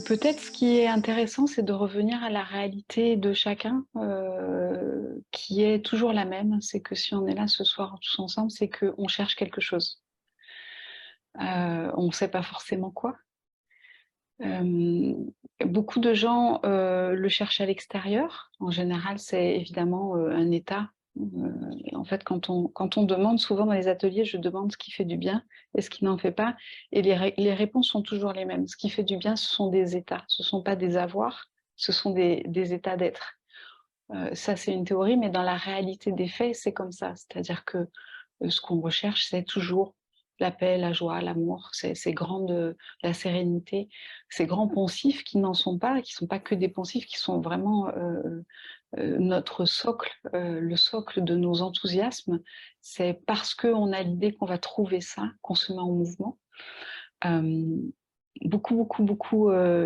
Peut-être ce qui est intéressant, c'est de revenir à la réalité de chacun, qui est toujours la même. C'est que si on est là ce soir tous ensemble, c'est qu'on cherche quelque chose. On ne sait pas forcément quoi. Hem, Beaucoup de gens, le cherchent à l'extérieur. En général, c'est évidemment, un état. En fait, quand on demande souvent dans les ateliers, je demande ce qui fait du bien et ce qui n'en fait pas, et les réponses sont toujours les mêmes. Ce qui fait du bien, ce sont des états, ce sont pas des avoirs, ce sont des états d'être. Ça, c'est une théorie, mais dans la réalité des faits, c'est comme ça. C'est-à-dire que, ce qu'on recherche, c'est toujours la paix, la joie, l'amour, ces grandes, la sérénité, ces grands poncifs qui sont pas que des poncifs, qui sont vraiment, notre socle, le socle de nos enthousiasmes. C'est parce qu'on a l'idée qu'on va trouver ça, qu'on se met en mouvement. Hem, beaucoup,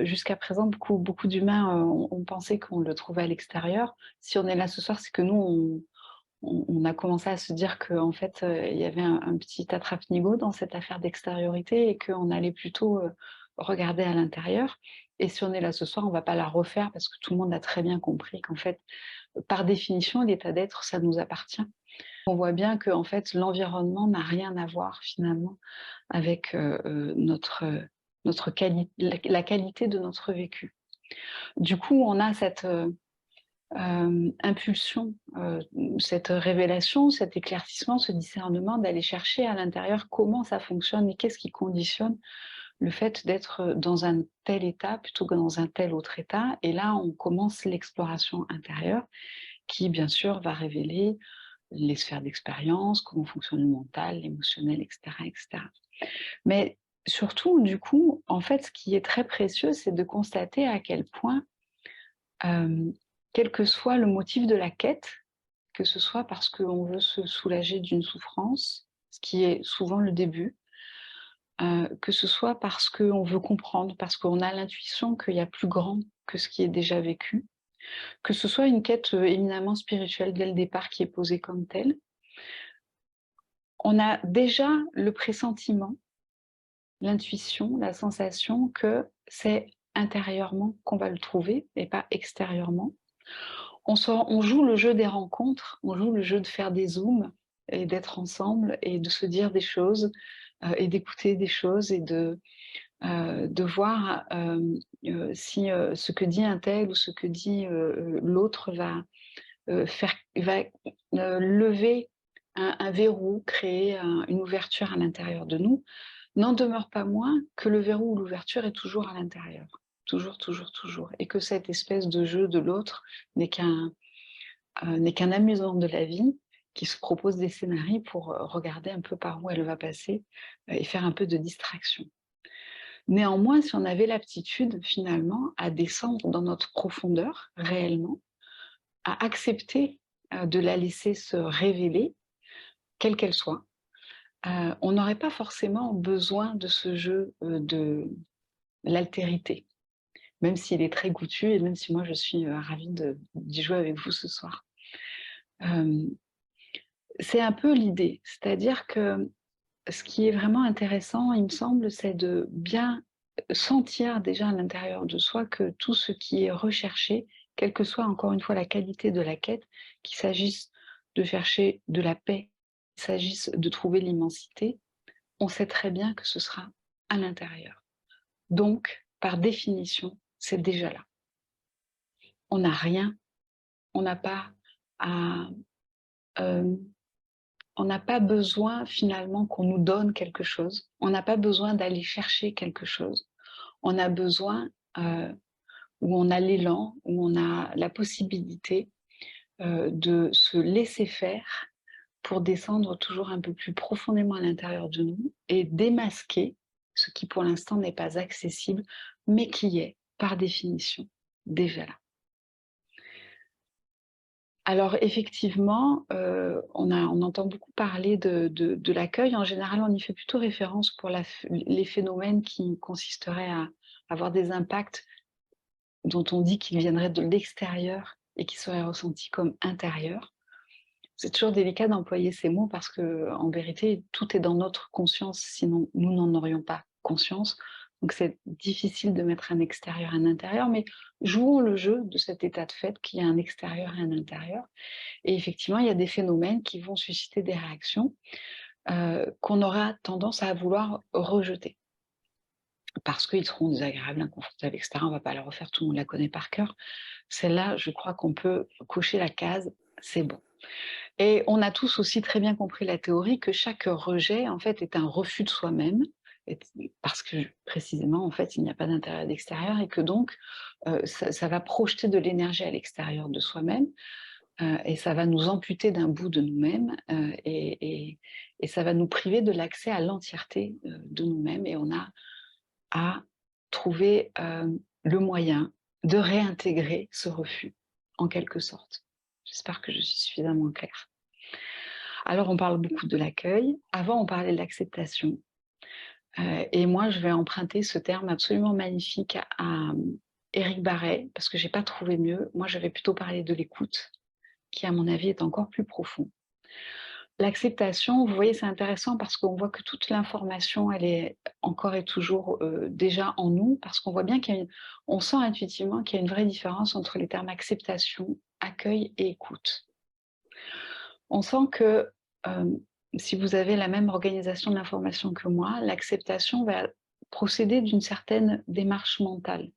jusqu'à présent, beaucoup d'humains, ont pensé qu'on le trouvait à l'extérieur. Si on est là ce soir, c'est que nous, on a commencé à se dire qu'en fait, il y avait un petit attrape-nigo dans cette affaire d'extériorité et qu'on allait plutôt, regarder à l'intérieur. Et si on est là ce soir, on va pas la refaire parce que tout le monde a très bien compris qu'en fait, par définition, l'état d'être, ça nous appartient. On voit bien qu'en fait, l'environnement n'a rien à voir finalement avec, notre la qualité de notre vécu. Du coup, on a cette, impulsion, cette révélation, cet éclaircissement, ce discernement d'aller chercher à l'intérieur comment ça fonctionne et qu'est-ce qui conditionne le fait d'être dans un tel état plutôt que dans un tel autre état. Et là, on commence l'exploration intérieure qui, bien sûr, va révéler les sphères d'expérience, comment fonctionne le mental, l'émotionnel, etc., etc. Mais surtout, du coup, en fait, ce qui est très précieux, c'est de constater à quel point, hem, quel que soit le motif de la quête, que ce soit parce qu'on veut se soulager d'une souffrance, ce qui est souvent le début, que ce soit parce qu'on veut comprendre, parce qu'on a l'intuition qu'il y a plus grand que ce qui est déjà vécu, que ce soit une quête, éminemment spirituelle dès le départ qui est posée comme telle, on a déjà le pressentiment, l'intuition, la sensation que c'est intérieurement qu'on va le trouver et pas extérieurement. On joue le jeu des rencontres, on joue le jeu de faire des zooms et d'être ensemble et de se dire des choses, et d'écouter des choses et de voir, si, ce que dit un tel ou ce que dit, l'autre va lever un verrou, créer une ouverture à l'intérieur de nous. N'en demeure pas moins que le verrou ou l'ouverture est toujours à l'intérieur. Toujours, toujours, toujours. Et que cette espèce de jeu de l'autre n'est qu'un amusement de la vie qui se propose des scénarios pour regarder un peu par où elle va passer, et faire un peu de distraction. Néanmoins, si on avait l'aptitude finalement à descendre dans notre profondeur réellement, à accepter de la laisser se révéler, quelle qu'elle soit, on n'aurait pas forcément besoin de ce jeu de l'altérité, même s'il est très goûtu et même si moi je suis ravie d'y jouer avec vous ce soir. Euh, c'est un peu l'idée, c'est-à-dire que ce qui est vraiment intéressant, il me semble, c'est de bien sentir déjà à l'intérieur de soi que tout ce qui est recherché, quelle que soit encore une fois la qualité de la quête, qu'il s'agisse de chercher de la paix, qu'il s'agisse de trouver l'immensité, on sait très bien que ce sera à l'intérieur. Donc, par définition, c'est déjà là. On n'a rien, on n'a pas à, euh, on n'a pas besoin finalement qu'on nous donne quelque chose. On n'a pas besoin d'aller chercher quelque chose. On a besoin, où on a l'élan, où on a la possibilité de se laisser faire pour descendre toujours un peu plus profondément à l'intérieur de nous et démasquer ce qui pour l'instant n'est pas accessible, mais qui est, par définition, déjà là. Alors effectivement, on entend beaucoup parler de l'accueil. En général, on y fait plutôt référence pour les phénomènes qui consisteraient à avoir des impacts dont on dit qu'ils viendraient de l'extérieur et qui seraient ressentis comme intérieurs. C'est toujours délicat d'employer ces mots parce que, en vérité, tout est dans notre conscience, sinon nous n'en aurions pas conscience. Donc c'est difficile de mettre un extérieur et un intérieur, mais jouons le jeu de cet état de fait qu'il y a un extérieur et un intérieur. Et effectivement, il y a des phénomènes qui vont susciter des réactions qu'on aura tendance à vouloir rejeter. Parce qu'ils seront désagréables, inconfortables, etc. On ne va pas la refaire, tout le monde la connaît par cœur. Celle-là, je crois qu'on peut cocher la case, c'est bon. Et on a tous aussi très bien compris la théorie que chaque rejet, en fait, est un refus de soi-même, parce que précisément, en fait, il n'y a pas d'intérieur et d'extérieur, et que donc, ça va projeter de l'énergie à l'extérieur de soi-même, et ça va nous amputer d'un bout de nous-mêmes, et ça va nous priver de l'accès à l'entièreté de nous-mêmes, et on a à trouver le moyen de réintégrer ce refus, en quelque sorte. J'espère que je suis suffisamment claire. Alors, on parle beaucoup de l'accueil. Avant, on parlait de l'acceptation. Et moi, je vais emprunter ce terme absolument magnifique à Éric Barret, parce que j'ai pas trouvé mieux. Moi, je vais plutôt parler de l'écoute, qui, à mon avis, est encore plus profond. L'acceptation, vous voyez, c'est intéressant parce qu'on voit que toute l'information, elle est encore et toujours déjà en nous, parce qu'on voit bien on sent intuitivement qu'il y a une vraie différence entre les termes acceptation, accueil et écoute. On sent que si vous avez la même organisation de l'information que moi, l'acceptation va procéder d'une certaine démarche mentale.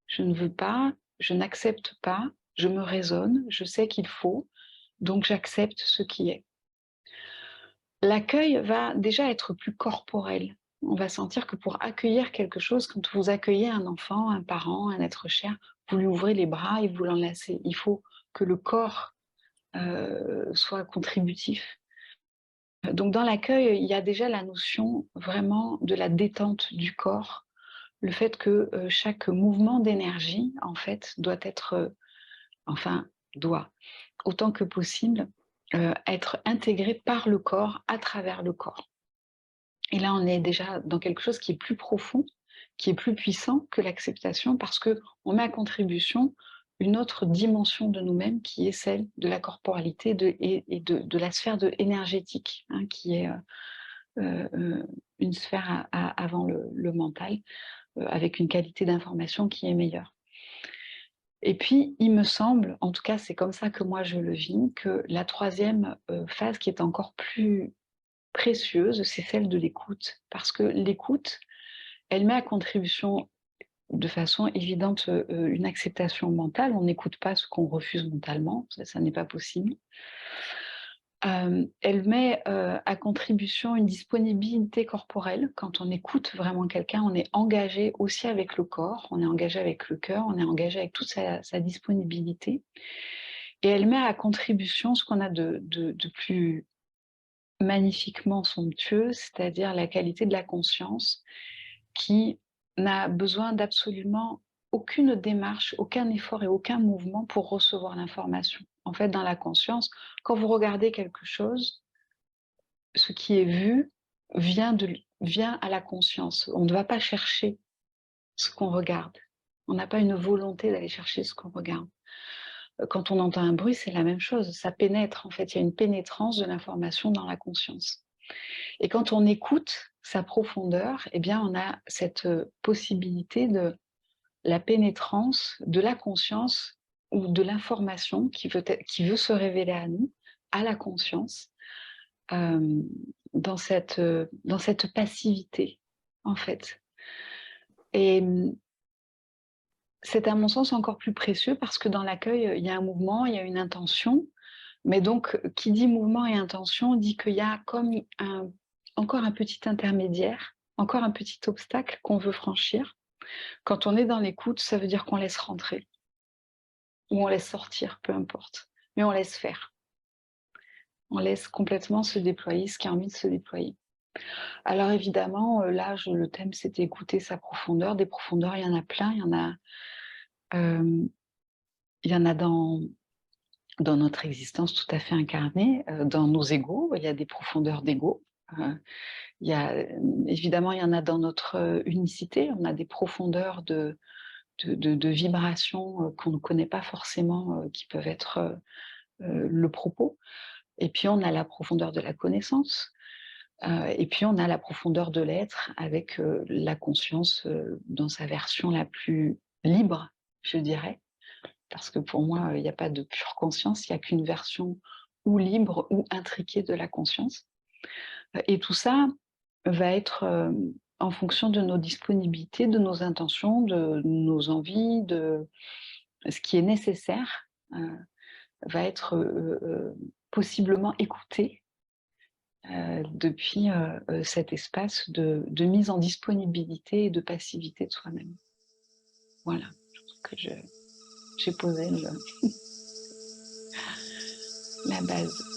Je ne veux pas, je n'accepte pas, je me raisonne, je sais qu'il faut, donc j'accepte ce qui est. L'accueil va déjà être plus corporel. On va sentir que pour accueillir quelque chose, quand vous accueillez un enfant, un parent, un être cher, vous lui ouvrez les bras et vous l'enlacez. Il faut que le corps soit contributif. Donc dans l'accueil, il y a déjà la notion vraiment de la détente du corps, le fait que chaque mouvement d'énergie, en fait, doit être, doit, autant que possible, être intégré par le corps, à travers le corps. Et là, on est déjà dans quelque chose qui est plus profond, qui est plus puissant que l'acceptation, parce qu'on met à contribution une autre dimension de nous-mêmes qui est celle de la corporalité et de la sphère énergétique, hein, qui est une sphère avant le mental, avec une qualité d'information qui est meilleure. Et puis, il me semble, en tout cas c'est comme ça que moi je le vis, que la troisième phase qui est encore plus précieuse, c'est celle de l'écoute. Parce que l'écoute, elle met à contribution de façon évidente une acceptation mentale. On n'écoute pas ce qu'on refuse mentalement, ça n'est pas possible. Elle met à contribution une disponibilité corporelle. Quand on écoute vraiment quelqu'un, on est engagé aussi avec le corps, on est engagé avec le cœur, on est engagé avec toute sa disponibilité. Et elle met à contribution ce qu'on a de plus magnifiquement somptueux, c'est-à-dire la qualité de la conscience qui n'a besoin d'absolument aucune démarche, aucun effort et aucun mouvement pour recevoir l'information. En fait, dans la conscience, quand vous regardez quelque chose, ce qui est vu vient à la conscience. On ne va pas chercher ce qu'on regarde. On n'a pas une volonté d'aller chercher ce qu'on regarde. Quand on entend un bruit, c'est la même chose. Ça pénètre, en fait. Il y a une pénétrance de l'information dans la conscience. Et quand on écoute sa profondeur, eh bien, on a cette possibilité de la pénétrance de la conscience ou de l'information qui veut se révéler à nous, à la conscience, dans cette passivité, en fait. Et c'est à mon sens encore plus précieux parce que dans l'accueil, il y a un mouvement, il y a une intention, mais donc qui dit mouvement et intention dit qu'il y a comme encore un petit intermédiaire, encore un petit obstacle qu'on veut franchir. Quand on est dans l'écoute, ça veut dire qu'on laisse rentrer ou on laisse sortir, peu importe, mais on laisse faire. On laisse complètement se déployer ce qui a envie de se déployer. Alors évidemment, là, le thème, c'était écouter sa profondeur. Des profondeurs, il y en a plein. Il y en a dans notre existence tout à fait incarnée, dans nos égos. Il y a des profondeurs d'ego. Évidemment, il y en a dans notre unicité. On a des profondeurs de vibrations qu'on ne connaît pas forcément, qui peuvent être le propos. Et puis, on a la profondeur de la connaissance. Et puis on a la profondeur de l'être avec, la conscience, dans sa version la plus libre, je dirais. Parce que pour moi, il n'y a pas de pure conscience, il y a qu'une version ou libre ou intriquée de la conscience. Et tout ça va être, en fonction de nos disponibilités, de nos intentions, de nos envies, de ce qui est nécessaire, va être, possiblement écouté, depuis, cet espace de mise en disponibilité et de passivité de soi-même. Voilà, je trouve que j'ai posé la base.